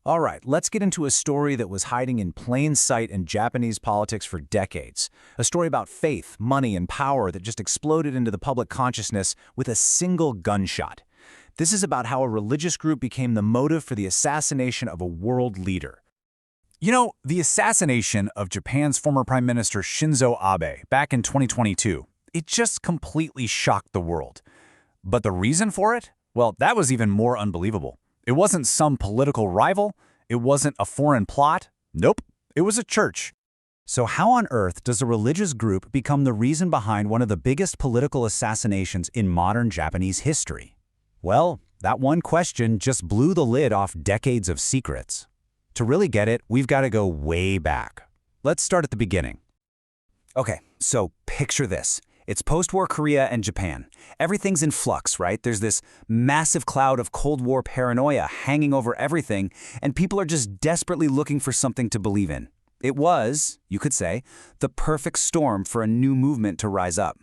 All right, let's get into a story that was hiding in plain sight in Japanese politics for decades. A story about faith, money, and power that just exploded into the public consciousness with a single gunshot. This is about how a religious group became the motive for the assassination of a world leader. You know, the assassination of Japan's former Prime Minister Shinzo Abe back in 2022, it just completely shocked the world. But the reason for it? Well, that was even more unbelievable. It wasn't some political rival. It wasn't a foreign plot. Nope, it was a church. So how on earth does a religious group become the reason behind one of the biggest political assassinations in modern Japanese history? Well, that one question just blew the lid off decades of secrets. To really get it, we've got to go way back. Let's start at the beginning. Okay, so picture this. It's post-war Korea and Japan. Everything's in flux, right? There's this massive cloud of Cold War paranoia hanging over everything, and people are just desperately looking for something to believe in. It was, you could say, the perfect storm for a new movement to rise up.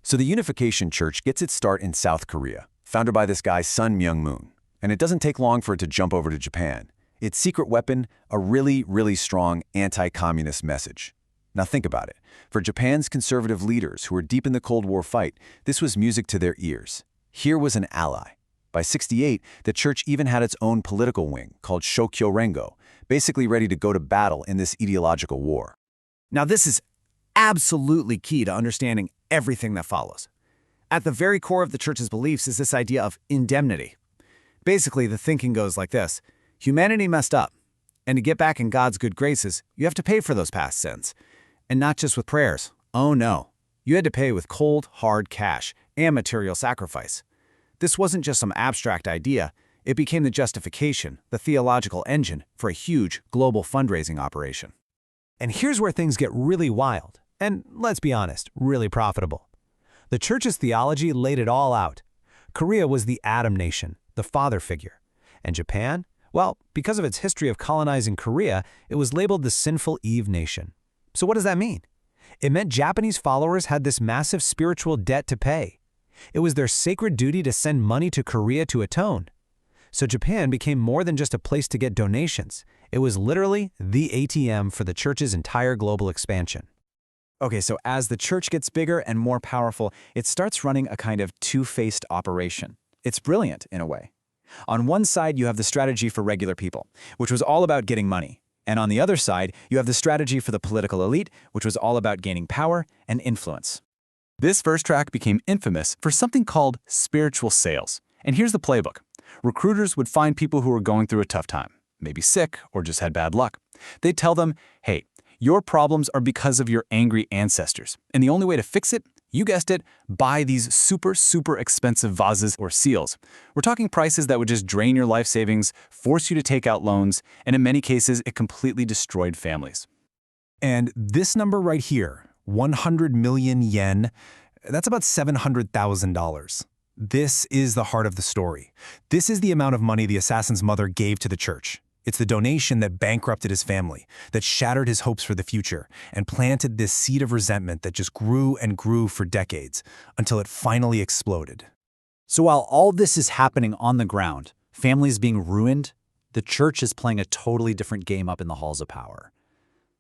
So the Unification Church gets its start in South Korea, founded by this guy Sun Myung-moon. And it doesn't take long for it to jump over to Japan. Its secret weapon, a really, really strong anti-communist message. Now think about it. For Japan's conservative leaders who were deep in the Cold War fight, this was music to their ears. Here was an ally. By '68, the church even had its own political wing called Shokyo Rengo, basically ready to go to battle in this ideological war. Now this is absolutely key to understanding everything that follows. At the very core of the church's beliefs is this idea of indemnity. Basically, the thinking goes like this. Humanity messed up, and to get back in God's good graces, you have to pay for those past sins. And not just with prayers. Oh no. You had to pay with cold, hard cash and material sacrifice. This wasn't just some abstract idea. It became the justification, the theological engine for a huge global fundraising operation. And here's where things get really wild, and let's be honest, really profitable. The church's theology laid it all out. Korea was the Adam nation, the father figure. And Japan? Well, because of its history of colonizing Korea, it was labeled the sinful Eve nation. So what does that mean? It meant Japanese followers had this massive spiritual debt to pay. It was their sacred duty to send money to Korea to atone. So Japan became more than just a place to get donations. It was literally the ATM for the church's entire global expansion. Okay, so as the church gets bigger and more powerful, it starts running a kind of two-faced operation. It's brilliant in a way. On one side, you have the strategy for regular people, which was all about getting money. And on the other side, you have the strategy for the political elite, which was all about gaining power and influence. This first track became infamous for something called spiritual sales. And here's the playbook. Recruiters would find people who were going through a tough time, maybe sick or just had bad luck. They'd tell them, hey, your problems are because of your angry ancestors. And the only way to fix it, you guessed it, buy these super, super expensive vases or seals. We're talking prices that would just drain your life savings, force you to take out loans, and in many cases, it completely destroyed families. And this number right here, 100 million yen, that's about $700,000. This is the heart of the story. This is the amount of money the assassin's mother gave to the church. It's the donation that bankrupted his family, that shattered his hopes for the future, and planted this seed of resentment that just grew and grew for decades, until it finally exploded. So while all this is happening on the ground, families being ruined, the church is playing a totally different game up in the halls of power.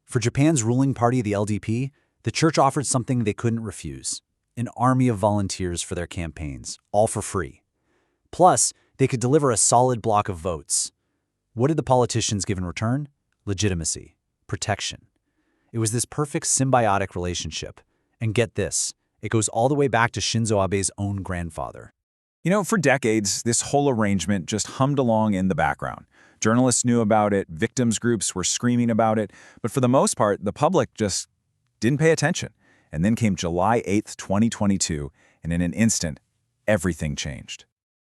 For Japan's ruling party, the LDP, the church offered something they couldn't refuse: an army of volunteers for their campaigns, all for free. Plus, they could deliver a solid block of votes. What did the politicians give in return? Legitimacy, protection. It was this perfect symbiotic relationship. And get this, it goes all the way back to Shinzo Abe's own grandfather. You know, for decades, this whole arrangement just hummed along in the background. Journalists knew about it, victims groups were screaming about it, but for the most part, the public just didn't pay attention. And then came July 8th, 2022, and in an instant, everything changed.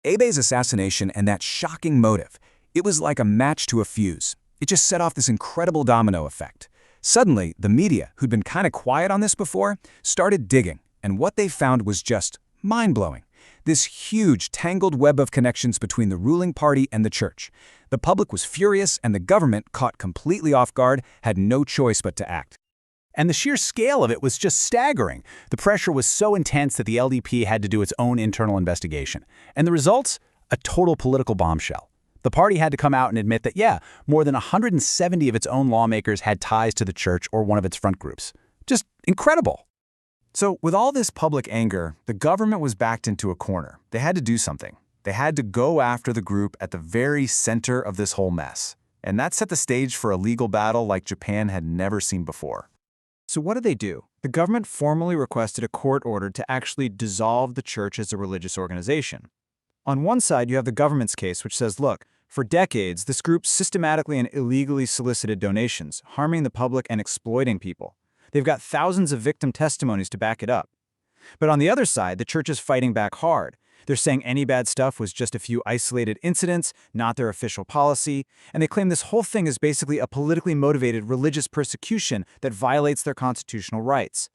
Abe's assassination and that shocking motive, it was like a match to a fuse. It just set off this incredible domino effect. Suddenly, the media, who'd been kind of quiet on this before, started digging, and what they found was just mind-blowing. This huge, tangled web of connections between the ruling party and the church. The public was furious, and the government, caught completely off guard, had no choice but to act. And the sheer scale of it was just staggering. The pressure was so intense that the LDP had to do its own internal investigation. And the results? A total political bombshell. The party had to come out and admit that, yeah, more than 170 of its own lawmakers had ties to the church or one of its front groups. Just incredible. So with all this public anger, the government was backed into a corner. They had to do something. They had to go after the group at the very center of this whole mess. And that set the stage for a legal battle like Japan had never seen before. So what did they do? The government formally requested a court order to actually dissolve the church as a religious organization. On one side, you have the government's case, which says, look, for decades, this group systematically and illegally solicited donations, harming the public and exploiting people. They've got thousands of victim testimonies to back it up. But on the other side, the church is fighting back hard. They're saying any bad stuff was just a few isolated incidents, not their official policy, and they claim this whole thing is basically a politically motivated religious persecution that violates their constitutional rights.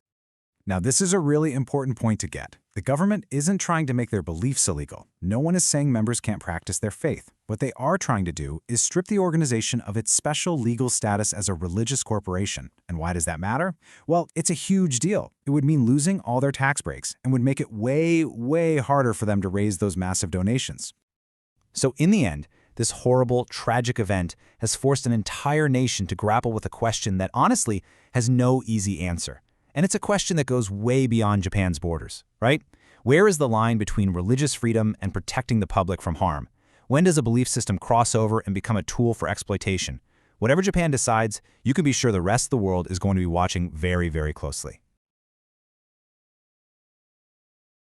Now, this is a really important point to get. The government isn't trying to make their beliefs illegal. No one is saying members can't practice their faith. What they are trying to do is strip the organization of its special legal status as a religious corporation. And why does that matter? Well, it's a huge deal. It would mean losing all their tax breaks and would make it way, way harder for them to raise those massive donations. So in the end, this horrible, tragic event has forced an entire nation to grapple with a question that honestly has no easy answer. And it's a question that goes way beyond Japan's borders, right? Where is the line between religious freedom and protecting the public from harm? When does a belief system cross over and become a tool for exploitation? Whatever Japan decides, you can be sure the rest of the world is going to be watching very, very closely.